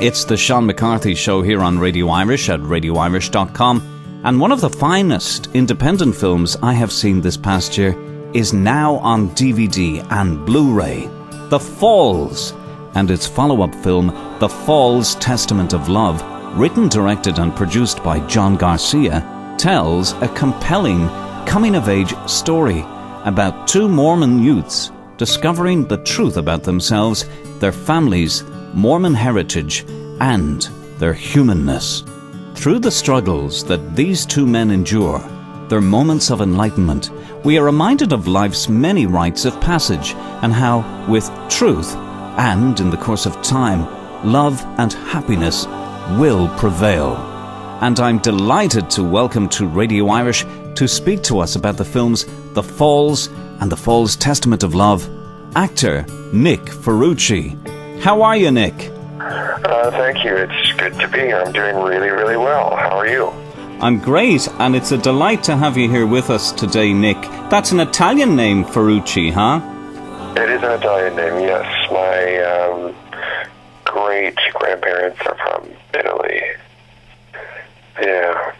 It's the Sean McCarthy Show here on Radio Irish at radioirish.com, and one of the finest independent films I have seen this past year is now on DVD and Blu-ray, The Falls, and its follow-up film, The Falls Testament of Love, written, directed and produced by JON GARCIA, tells a compelling coming-of-age story about two Mormon youths discovering the truth about themselves, their families, Mormon heritage, and their humanness. Through the struggles that these two men endure, their moments of enlightenment, we are reminded of life's many rites of passage and how, with truth and, in the course of time, love and happiness will prevail. And I'm delighted to welcome to Radio Irish to speak to us about the films The Falls and The Falls Testament of Love, actor Nick Ferrucci. How are you, Nick? Thank you. It's good to be here. I'm doing really, really well. How are you? I'm great, and it's a delight to have you here with us today, Nick. That's an Italian name, Ferrucci, huh? It is an Italian name, yes. My great-grandparents are from Italy. Yeah.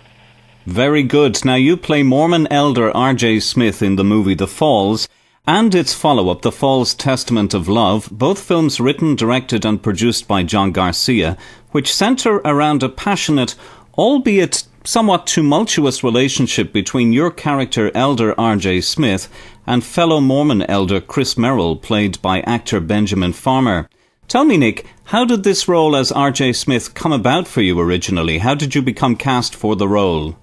Very good. Now, you play Mormon Elder R.J. Smith in the movie The Falls, and its follow-up, The Falls Testament of Love, both films written, directed and produced by JON GARCIA, which centre around a passionate, albeit somewhat tumultuous relationship between your character Elder R.J. Smith and fellow Mormon elder Chris Merrill, played by actor Benjamin Farmer. Tell me, Nick, how did this role as R.J. Smith come about for you originally? How did you become cast for the role?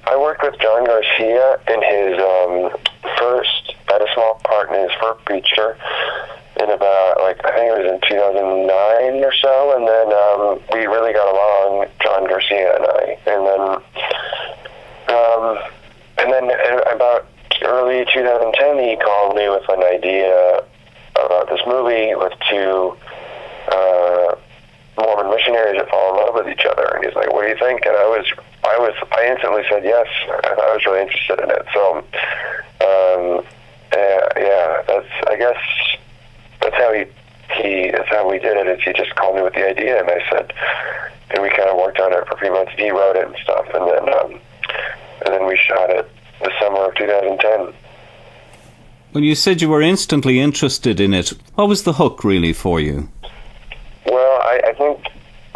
I worked with JON GARCIA in his had a small part in his first feature in about, I think it was in 2009 or so, and then we really got along, JON GARCIA and I, and then about early 2010 he called me with an idea about this movie with two Mormon missionaries that fall in love with each other, and he's like, "What do you think?" And I instantly said yes. I was really interested in it. So, I guess that's how that's how we did it. Is he just called me with the idea, and I said, and we kind of worked on it for a few months. He wrote it and stuff, and then we shot it the summer of 2010. Well, you said you were instantly interested in it. What was the hook really for you? Well, I think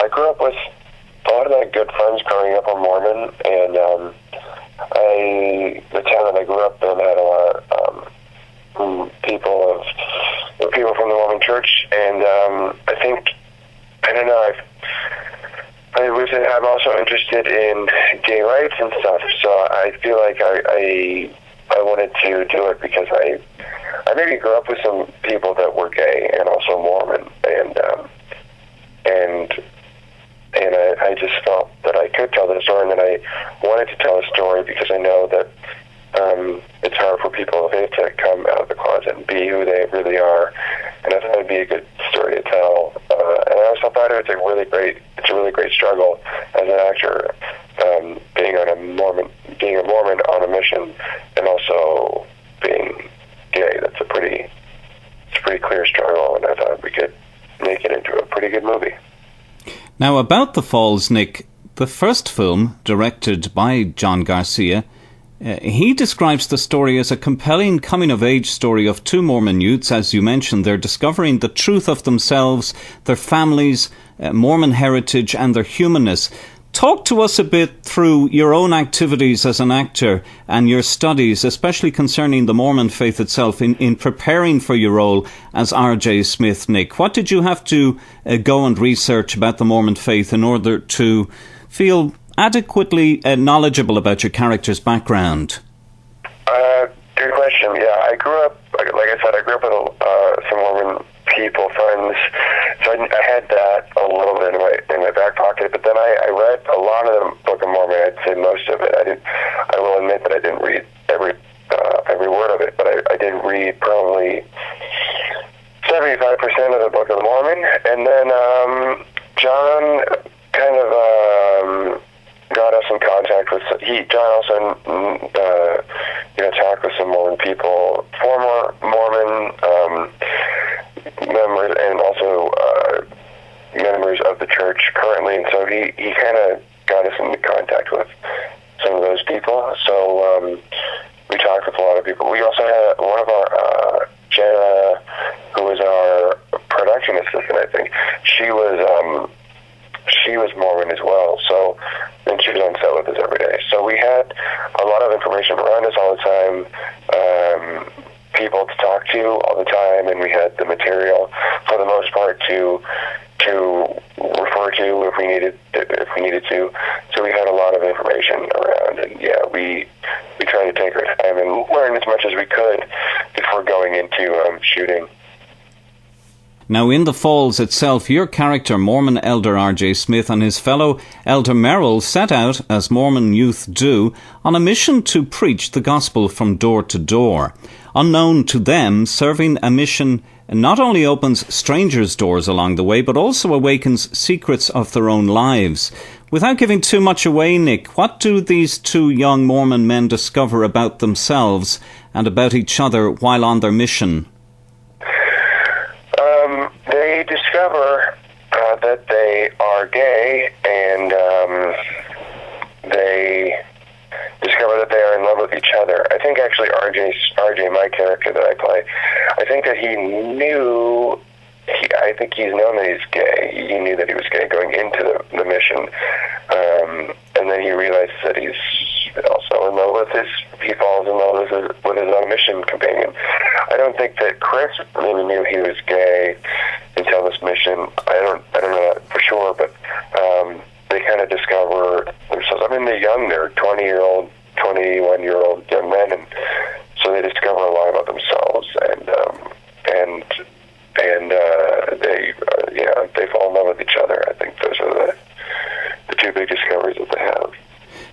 I grew up with a lot of my good friends growing up are Mormon, and the town that I grew up in had a lot of people from the Mormon Church, and I'm also interested in gay rights and stuff, so I feel like I wanted to do it because I maybe grew up with some people that were gay and also Mormon, and I just felt that I could tell the story, and that I wanted to tell a story because I know that it's hard for people of faith to come out of the closet and be who they really are, and I thought it would be a good story to tell. And I also thought it's a really great struggle as an actor, being a Mormon on a mission, and also being gay. It's a pretty clear struggle, and I thought we could make it into a pretty good movie. Now, about The Falls, Nick, the first film, directed by JON GARCIA, he describes the story as a compelling coming-of-age story of two Mormon youths. As you mentioned, they're discovering the truth of themselves, their families, Mormon heritage, and their humanness. Talk to us a bit through your own activities as an actor and your studies, especially concerning the Mormon faith itself, in preparing for your role as R.J. Smith, Nick. What did you have to go and research about the Mormon faith in order to feel adequately knowledgeable about your character's background? Good question. Yeah, I grew up, like I said, with some Mormon people, friends, so I had that a little bit in my back pocket, but then I read a lot of the Book of Mormon. I'd say most of it. I will admit that I didn't read every word of it, but I did read probably 75% of the Book of Mormon, and then John kind of got us in contact with. John also talked with some Mormon people, former Mormon members, and also he kind of got us into contact with some of those people. So we talked with a lot of people. We also had one of our JENA, who was our production assistant, I think. She was Mormon as well. So then she was on set with us every day. So we had a lot of information around us all the time. People to talk to all the time, and we had the material for the most part to refer to if we needed to. So we had a lot of information around, and yeah, we tried to take our time and learn as much as we could before going into shooting. Now, in the Falls itself, your character, Mormon Elder R.J. Smith, and his fellow Elder Merrill set out, as Mormon youth do, on a mission to preach the gospel from door to door. Unknown to them, serving a mission not only opens strangers' doors along the way, but also awakens secrets of their own lives. Without giving too much away, Nick, what do these two young Mormon men discover about themselves and about each other while on their mission? They discover that they are gay, and they discover that they are in love with each other. I think actually RJ, my character that I play, I think that he knew, I think he's known that he's gay. He knew that he was gay going into the mission. And then he realizes that he's also in love with he falls in love with his own mission companion. I don't think that Chris maybe knew he was gay until this mission. I don't know that for sure, but they kind of discover themselves. I mean, they're young. They're 20-year-old, 21-year-old young men, and so they discover a lot about themselves, and they fall in love with each other. I think those are the two big discoveries that they have.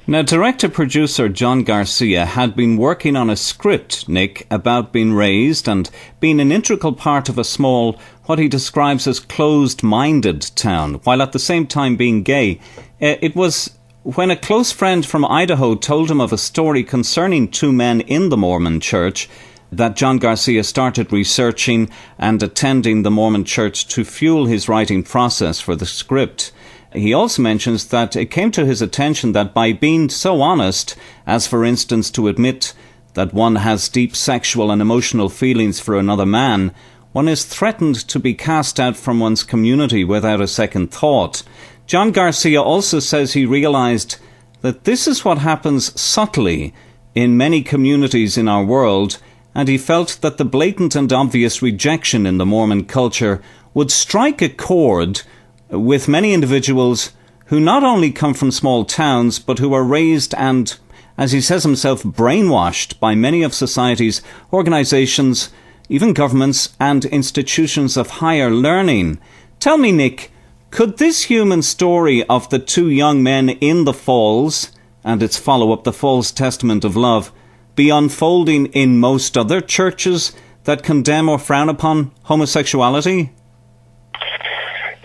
Now, director-producer JON GARCIA had been working on a script, Nick, about being raised and being an integral part of a small, what he describes as closed-minded town, while at the same time being gay. It was when a close friend from Idaho told him of a story concerning two men in the Mormon Church that JON GARCIA started researching and attending the Mormon Church to fuel his writing process for the script. He also mentions that it came to his attention that by being so honest, as for instance to admit that one has deep sexual and emotional feelings for another man, one is threatened to be cast out from one's community without a second thought. JON GARCIA also says he realized that this is what happens subtly in many communities in our world, and he felt that the blatant and obvious rejection in the Mormon culture would strike a chord with many individuals who not only come from small towns, but who are raised and, as he says himself, brainwashed by many of society's organizations, even governments and institutions of higher learning. Tell me, Nick, could this human story of the two young men in the Falls, and its follow-up, the Falls Testament of Love, be unfolding in most other churches that condemn or frown upon homosexuality?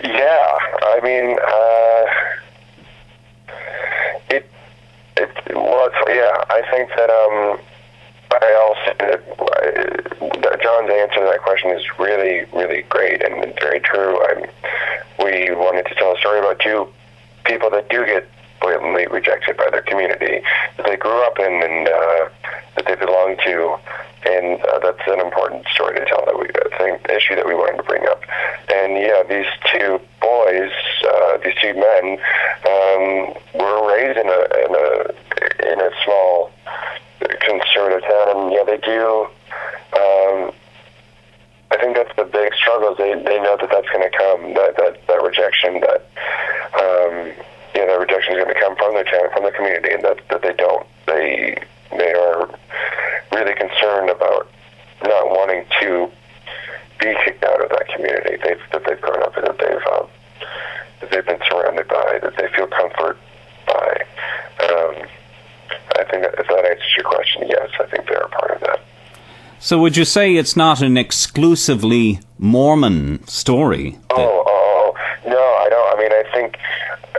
Yeah, I mean, I think that John's answer to that question is really, really great and very true. We wanted to tell a story about two people that do get blatantly rejected by their community that they grew up in and that they belong to, and that's an important story to tell. Issue that we wanted to bring up. And yeah, these two boys, these two men, were raised in a small conservative town, and yeah, they do. I think that's the big struggle. They know that that's going to come. That rejection. That rejection is going to come from their town, from the community, and that they don't. They are really concerned about not wanting to be kicked out of that community that they've grown up in, that they've been surrounded by, that they feel comfort by. I think that if that answers your question, yes, I think they're a part of that. So would you say it's not an exclusively Mormon story? Oh, no, I don't. I mean, I think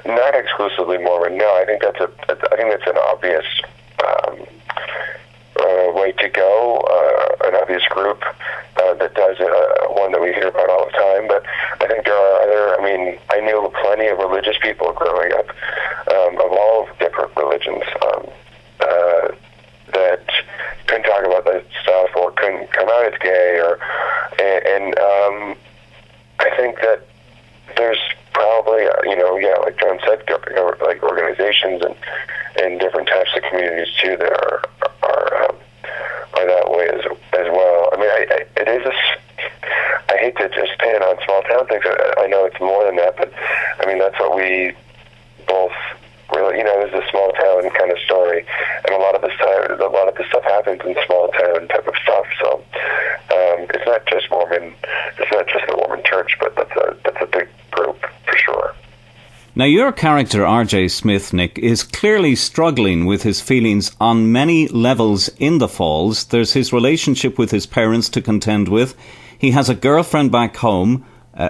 not exclusively Mormon. No, I think that's an obvious way to go, an obvious group that does one that we hear about all the time. But I think there are other. I mean, I knew plenty of religious people growing up, of all different religions, that couldn't talk about that stuff or couldn't come out as gay, and I think that there's probably, like John said, like organizations and different types of communities too that are that way as well. I mean, it is I hate to just pin on small town things. I know it's more than that, but I mean that's what we both really, this is a small town kind of story, and a lot of this stuff happens in small town type of stuff. So it's not just Mormon, it's not just the Mormon Church, but that's a big group for sure. Now, your character, R.J. Smith, Nick, is clearly struggling with his feelings on many levels in the Falls. There's his relationship with his parents to contend with. He has a girlfriend back home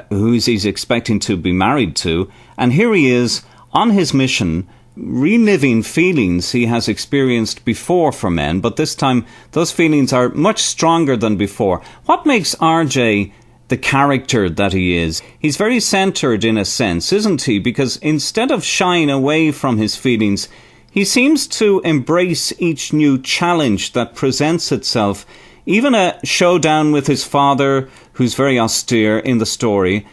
who he's expecting to be married to. And here he is on his mission, reliving feelings he has experienced before for men. But this time, those feelings are much stronger than before. What makes R.J. the character that he is? He's very centred in a sense, isn't he? Because instead of shying away from his feelings, he seems to embrace each new challenge that presents itself. Even a showdown with his father, who's very austere in the story,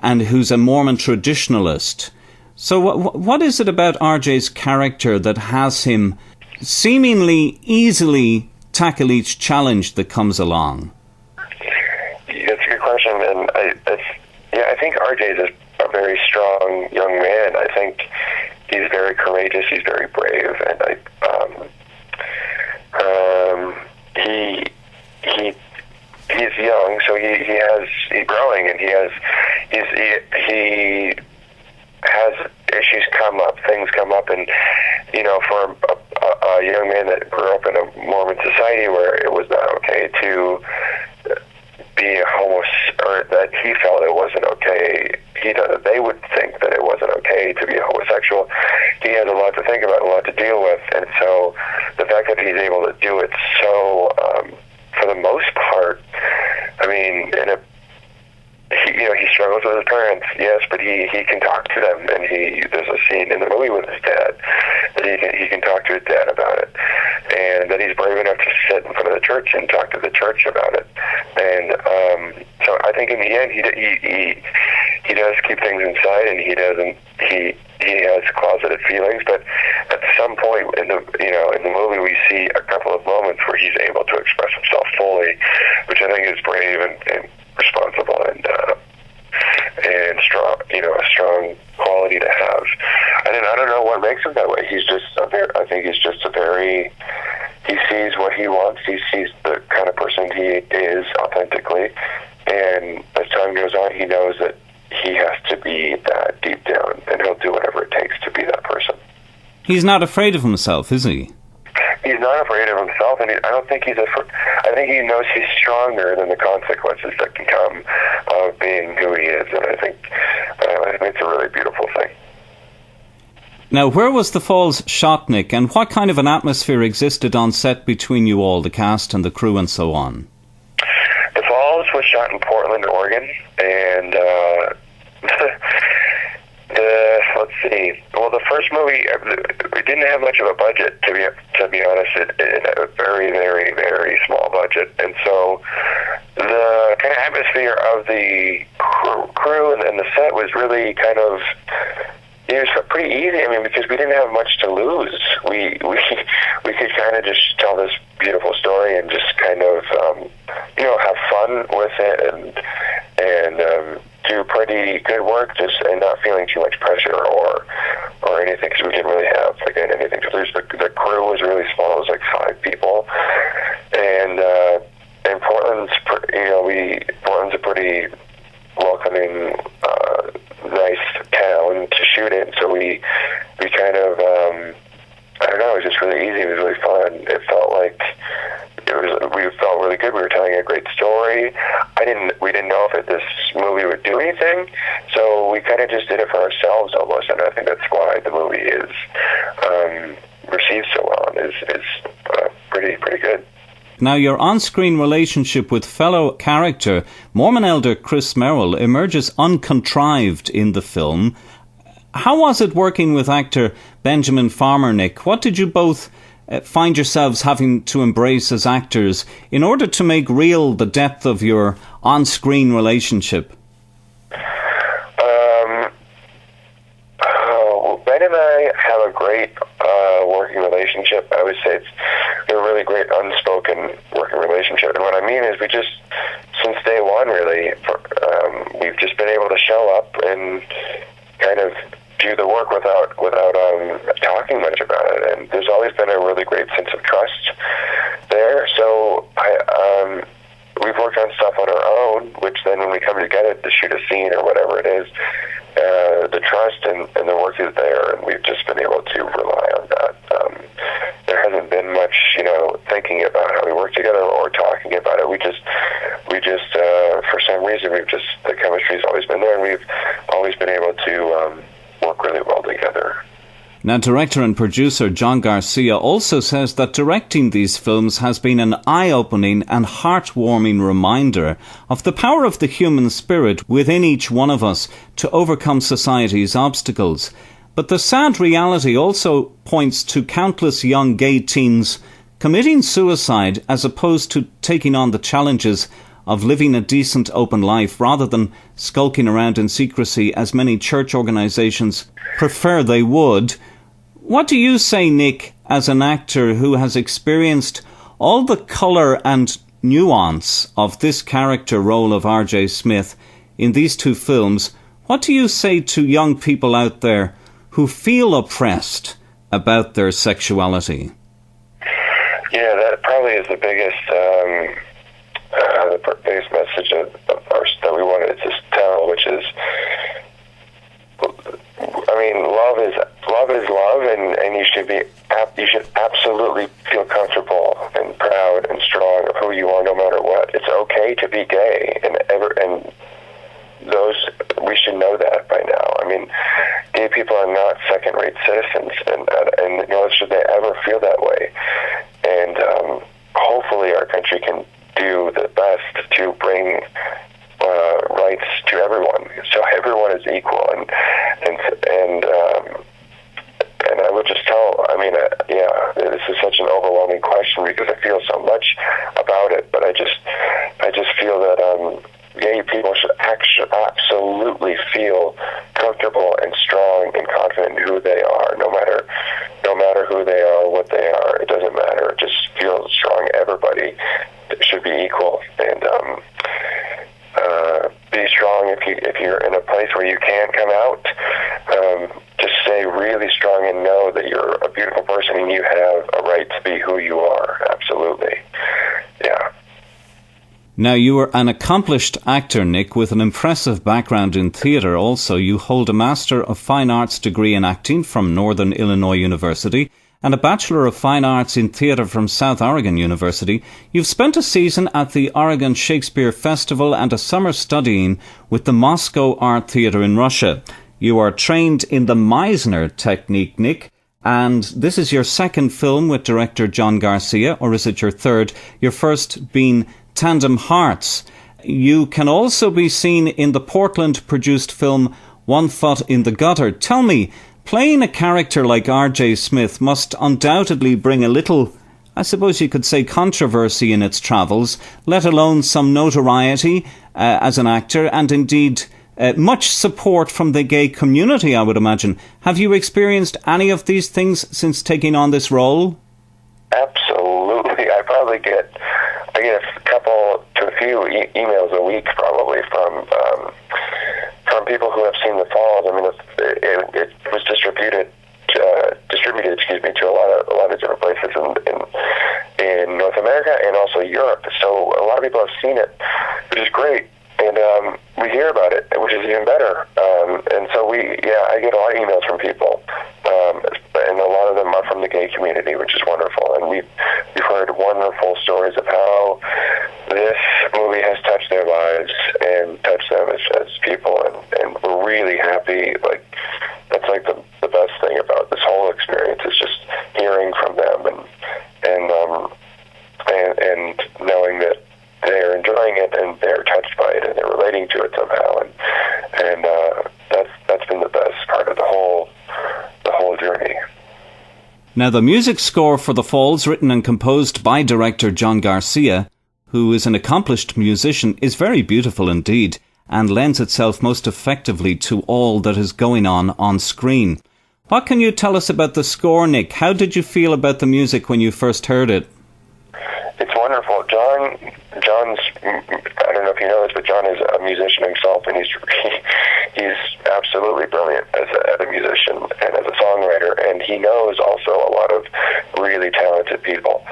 and who's a Mormon traditionalist. So what is it about RJ's character that has him seemingly easily tackle each challenge that comes along? That's a good question, and I think RJ is a very strong young man. I think he's very courageous. He's very brave, and he's young, so he's growing, and he has issues come up, things come up, and for a young man that grew up in a Mormon society where it was not okay to be a or that he felt it wasn't okay. They would think that it wasn't okay to be a homosexual. He has a lot to think about, a lot to deal with, and so the fact that he's able to do it so, for the most part, I mean, he struggles with his parents, yes, but he can talk to them, and there's a scene in the movie with his dad that he can talk to his dad about it, and that he's brave enough to sit in front of the church and talk to the church about it, and so I think in the end he does keep things inside, and he has closeted feelings, but at some point in the movie we see a couple of moments where he's able to express himself fully, which I think is brave and responsible and strong, a strong quality to have. I don't know what makes him that way. I think he's just he sees what he wants. He sees the kind of person he is authentically, and as time goes on, he knows that he has to be that deep down, and he'll do whatever it takes to be that person. He's not afraid of himself, is he? He's not afraid of himself, and I don't think he's afraid. I think he knows he's stronger than the consequences that can come of being who he is, and I think it's a really beautiful thing. Now, where was The Falls shot, Nick, and what kind of an atmosphere existed on set between you all, the cast and the crew and so on? The Falls was shot in Portland, Oregon, and let's see. Well, the first movie, we didn't have much of a budget, to be honest. It had a very, very, very small budget, and so the kind of atmosphere of the crew and the set was really kind of, it was pretty easy. I mean, because we didn't have much to lose. We could kind of just tell this beautiful story and just kind of have fun with it and do pretty good work, and not feeling too much pressure or anything, because we didn't really have anything to lose. The crew was really small. It was like 5 people, and Portland's Portland's a pretty welcoming, nice town to shoot in. So we kind of I don't know. It was just really easy. It was really fun. It felt like we felt really good. We were telling a great story. We didn't know if this movie would do anything, so we kind of just did it for ourselves almost, and I think that's why the movie is received so well and is pretty good. effect. Now, your on-screen relationship with fellow character Mormon Elder Chris Merrill emerges uncontrived in the film. How was it working with actor Benjamin Farmer, Nick? What did you both find yourselves having to embrace as actors in order to make real the depth of your on-screen relationship? Ben and I have a great working relationship. I would say it's a really great unspoken working relationship. And what I mean is we just, since day one really, we've just been able to show up and kind of do the work without talking much about it. And there's always been a really great sense of trust there. So we've worked on stuff on our own, which then when we come together to shoot a scene or whatever it is, the trust and the work is there, and we've just been able to rely on that. There hasn't been much, thinking about how we work together or talking about it. We just for some reason, the chemistry's always been there, and we've always been able to work really well together. Now, director and producer JON GARCIA also says that directing these films has been an eye-opening and heartwarming reminder of the power of the human spirit within each one of us to overcome society's obstacles. But the sad reality also points to countless young gay teens committing suicide as opposed to taking on the challenges of living a decent open life rather than skulking around in secrecy as many church organisations prefer they would. What do you say, Nick, as an actor who has experienced all the colour and nuance of this character role of R.J. Smith in these two films? What do you say to young people out there who feel oppressed about their sexuality? Yeah, that probably is the biggest message of ours that we wanted to tell, which is, love is love, and you should absolutely feel comfortable and proud and strong of who you are, no matter what. It's okay to be gay, and we should know that by now. I mean, gay people are not second-rate citizens, and nor should they ever feel that way. And hopefully, our country can do the best to bring rights to everyone, so everyone is equal. And I would just tell, this is such an overwhelming question because I feel so much about it, but I just feel that gay people should absolutely feel comfortable and strong and confident in who they are, no matter who they are or what they are. It doesn't matter. Just feel strong. Everybody should be equal, and be strong if you're in a place where you can't come out. Just stay really strong and know that you're a beautiful person and you have a right to be who you are. Absolutely. Yeah. Now, you are an accomplished actor, Nick, with an impressive background in theatre. Also, you hold a Master of Fine Arts degree in acting from Northern Illinois University and a Bachelor of Fine Arts in Theatre from South Oregon University. You've spent a season at the Oregon Shakespeare Festival and a summer studying with the Moscow Art Theatre in Russia. You are trained in the Meisner technique, Nick, and this is your second film with director JON GARCIA, or is it your third? Your first being Tandem Hearts. You can also be seen in the Portland-produced film One Foot in the Gutter. Tell me, playing a character like R.J. Smith must undoubtedly bring a little, I suppose you could say, controversy in its travels, let alone some notoriety as an actor, and indeed much support from the gay community, I would imagine. Have you experienced any of these things since taking on this role? Absolutely. I get a couple to a few emails a week, probably, from people who have seen The Falls. I mean, it was distributed, to a lot of different places in North America and also Europe. So a lot of people have seen it, which is great. And we hear about it, which is even better. And so I get a lot of emails from people, and a lot of them are from the gay community, which is wonderful. And we've heard wonderful stories of how this movie has touched their lives and touched them as people, and we're really happy. Like, that's like the best thing about this whole experience is just hearing from them and and that's been the best part of the whole journey. Now, the music score for The Falls, written and composed by director JON GARCIA, who is an accomplished musician, is very beautiful indeed, and lends itself most effectively to all that is going on screen. What can you tell us about the score, Nick? How did you feel about the music when you first heard it? It's wonderful. John's, I don't know if you know this, but John is a musician himself, and he's absolutely brilliant as a musician and as a songwriter, and he knows also a lot of really talented people.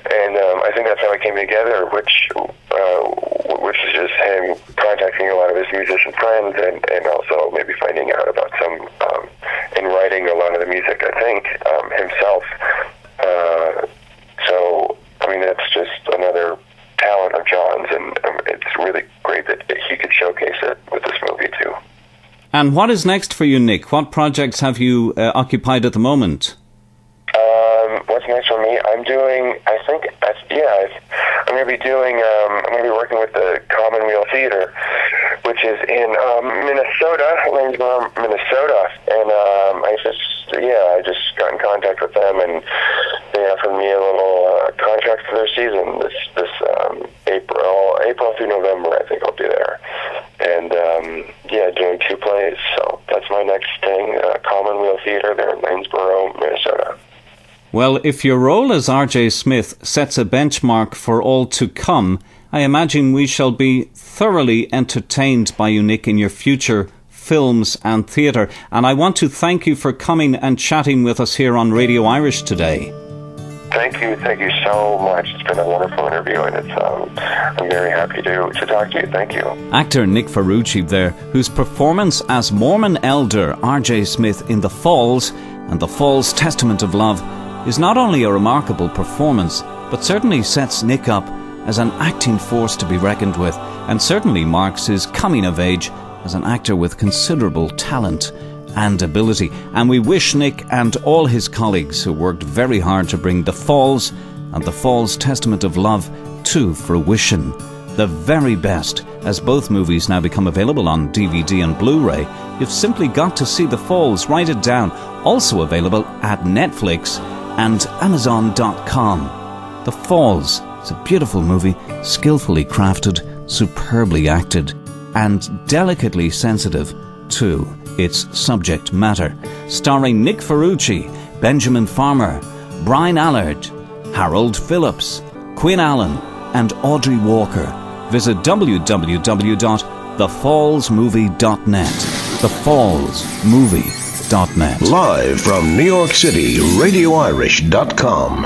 And I think that's how it came together, which is just him contacting a lot of his musician friends, and also maybe finding out about some, and writing a lot of the music, I think, himself. So, I mean, that's just another talent of John's, and it's really great that he could showcase it with this movie, too. And what is next for you, Nick? What projects have you occupied at the moment? What's next for me? I'm going to be working with the Commonweal Theater, which is in Minnesota, Lanesboro, Minnesota, and I just got in contact with them, and they offered me a little contract for their season this April through November. I think I'll be there, and doing 2 plays. So that's my next thing, Commonweal Theater there in Lanesboro, Minnesota. Well, if your role as R.J. Smith sets a benchmark for all to come, I imagine we shall be thoroughly entertained by you, Nick, in your future films and theatre. And I want to thank you for coming and chatting with us here on Radio Irish today. Thank you so much. It's been a wonderful interview, and I'm very happy to talk to you. Thank you. Actor Nick Ferrucci there, whose performance as Mormon Elder R.J. Smith in The Falls and The Falls Testament of Love is not only a remarkable performance, but certainly sets Nick up as an acting force to be reckoned with, and certainly marks his coming of age as an actor with considerable talent and ability. And we wish Nick and all his colleagues who worked very hard to bring The Falls and The Falls Testament of Love to fruition the very best, as both movies now become available on DVD and Blu-ray. You've simply got to see The Falls. Write it down. Also available at Netflix and Amazon.com. The Falls is a beautiful movie, skillfully crafted, superbly acted, and delicately sensitive to its subject matter. Starring Nick Ferrucci, Benjamin Farmer, Brian Allard, Harold Phillips, Quinn Allen, and Audrey Walker. Visit www.thefallsmovie.net. Thefallsmovie.net. Live from New York City, RadioIrish.com.